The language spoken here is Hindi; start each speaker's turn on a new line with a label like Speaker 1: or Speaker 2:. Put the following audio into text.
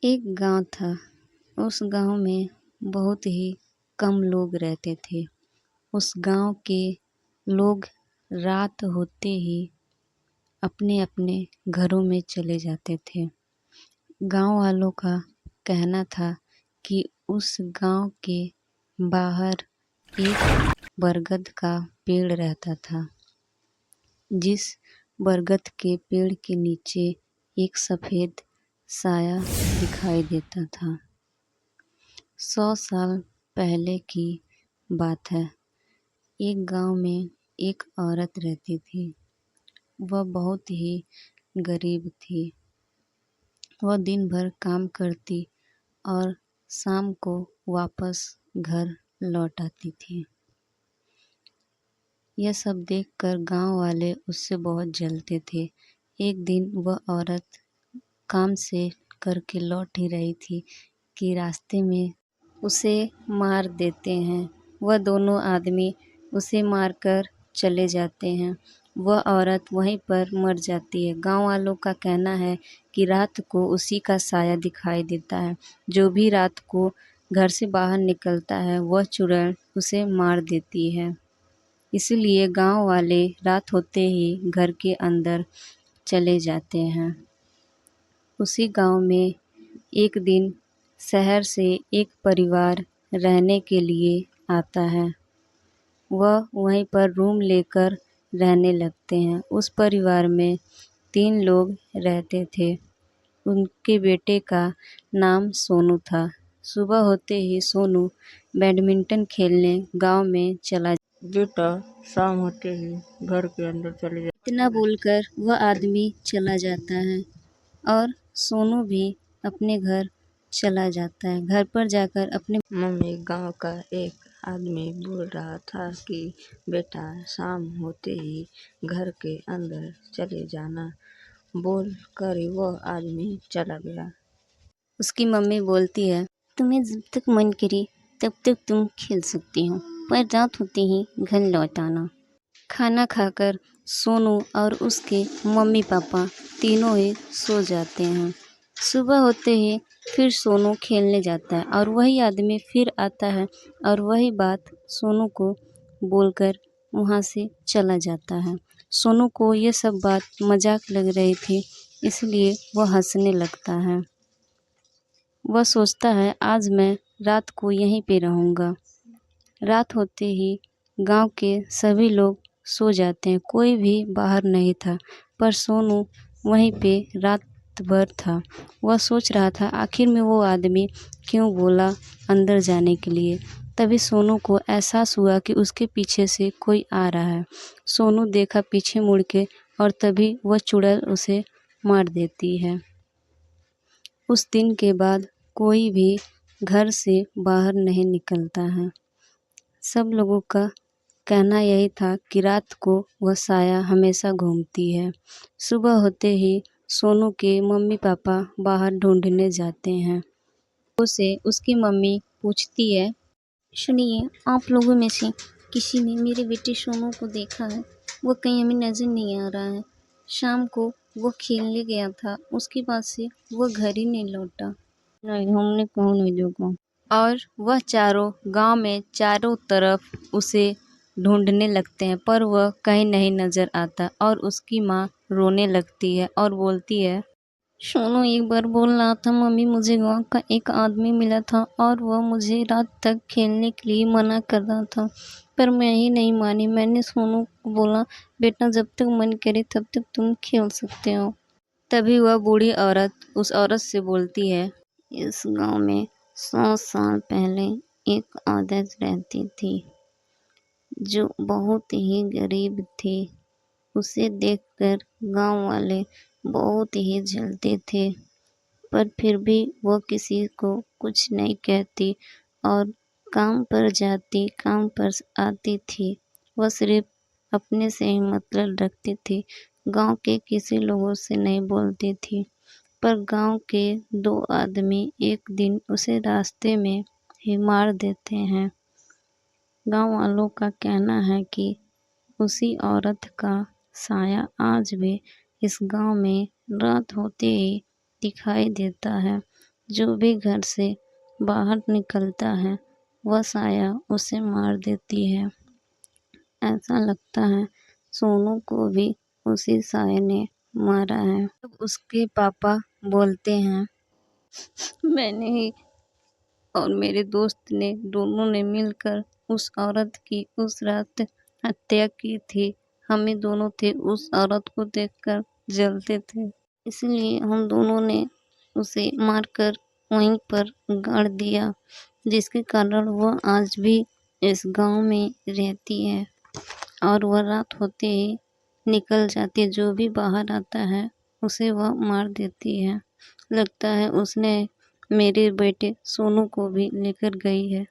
Speaker 1: एक गांव था। उस गांव में बहुत ही कम लोग रहते थे। उस गांव के लोग रात होते ही अपने अपने घरों में चले जाते थे। गांव वालों का कहना था कि उस गांव के बाहर एक बरगद का पेड़ रहता था, जिस बरगद के पेड़ के नीचे एक सफ़ेद साया दिखाई देता था। 100 साल पहले की बात है। एक गांव में एक औरत रहती थी। वह बहुत ही गरीब थी। वह दिन भर काम करती और शाम को वापस घर लौट आती थी। यह सब देखकर गांव वाले उससे बहुत जलते थे। एक दिन वह औरत काम से करके लौट ही रही थी कि रास्ते में उसे मार देते हैं। वह दोनों आदमी उसे मारकर चले जाते हैं। वह औरत वहीं पर मर जाती है। गांव वालों का कहना है कि रात को उसी का साया दिखाई देता है। जो भी रात को घर से बाहर निकलता है वह चुड़ैल उसे मार देती है। इसलिए गांव वाले रात होते ही घर के अंदर चले जाते हैं। उसी गांव में एक दिन शहर से एक परिवार रहने के लिए आता है। वह वहीं पर रूम लेकर रहने लगते हैं। उस परिवार में 3 लोग रहते थे। उनके बेटे का नाम सोनू था। सुबह होते ही सोनू बैडमिंटन खेलने गांव में चला
Speaker 2: बेटा शाम होते ही घर के अंदर चले
Speaker 1: इतना बोलकर वह आदमी चला जाता है और सोनू भी अपने घर चला जाता है। घर पर जाकर अपने
Speaker 2: मम्मी गांव का एक आदमी बोल रहा था कि बेटा शाम होते ही घर के अंदर चले जाना। बोल कर वह आदमी चला गया।
Speaker 1: उसकी मम्मी बोलती है, तुम्हें जब तक मन करे तब तक तुम खेल सकती हो, पर रात होते ही घर लौट आना। खाना खाकर सोनू और उसके मम्मी पापा तीनों ही सो जाते हैं। सुबह होते ही फिर सोनू खेलने जाता है और वही आदमी फिर आता है और वही बात सोनू को बोलकर वहाँ से चला जाता है। सोनू को ये सब बात मजाक लग रही थी, इसलिए वह हंसने लगता है। वह सोचता है आज मैं रात को यहीं पे रहूँगा। रात होते ही गांव के सभी लोग सो जाते हैं। कोई भी बाहर नहीं था, पर सोनू वहीं पे रात भर था। वह सोच रहा था आखिर में वो आदमी क्यों बोला अंदर जाने के लिए। तभी सोनू को एहसास हुआ कि उसके पीछे से कोई आ रहा है। सोनू देखा पीछे मुड़ के और तभी वह चुड़ैल उसे मार देती है। उस दिन के बाद कोई भी घर से बाहर नहीं निकलता है। सब लोगों का कहना यही था कि रात को वह साया हमेशा घूमती है। सुबह होते ही सोनू के मम्मी पापा बाहर ढूंढने जाते हैं। उसे उसकी मम्मी पूछती है, सुनिए, आप लोगों में से किसी ने मेरे बेटे सोनू को देखा है? वो कहीं हमें नज़र नहीं आ रहा है। शाम को वो खेलने गया था, उसके बाद से वो घर ही नहीं लौटा। नहीं, हमने कहूँ नहीं देखा। और वह चारों गांव में चारों तरफ उसे ढूंढने लगते हैं, पर वह कहीं नहीं नज़र आता और उसकी माँ रोने लगती है और बोलती है, सोनू एक बार बोल रहा था, मम्मी मुझे गांव का एक आदमी मिला था और वह मुझे रात तक खेलने के लिए मना कर रहा था, पर मैं ही नहीं मानी। मैंने सोनू को बोला, बेटा जब तक मन करे तब तक तुम खेल सकते हो। तभी वह बूढ़ी औरत उस औरत से बोलती है, इस गांव में 100 साल पहले एक औरत रहती थी जो बहुत ही गरीब थी। उसे देखकर गांव वाले बहुत ही जलते थे, पर फिर भी वो किसी को कुछ नहीं कहती और काम पर जाती, काम पर आती थी। वह सिर्फ अपने से ही मतलब रखती थी, गांव के किसी लोगों से नहीं बोलती थी। पर गांव के 2 आदमी एक दिन उसे रास्ते में ही मार देते हैं। गांव वालों का कहना है कि उसी औरत का साया आज भी इस गांव में रात होते ही दिखाई देता है। जो भी घर से बाहर निकलता है वह साया उसे मार देती है। ऐसा लगता है सोनू को भी उसी साये ने मारा है। तब उसके पापा बोलते हैं, मैंने ही और मेरे दोस्त ने दोनों ने मिलकर उस औरत की उस रात हत्या की थी। हमें दोनों थे उस औरत को देखकर जलते थे, इसलिए हम दोनों ने उसे मारकर वहीं पर गाड़ दिया, जिसके कारण वह आज भी इस गांव में रहती है और वह रात होते ही निकल जाती है। जो भी बाहर आता है उसे वह मार देती है। लगता है उसने मेरे बेटे सोनू को भी लेकर गई है।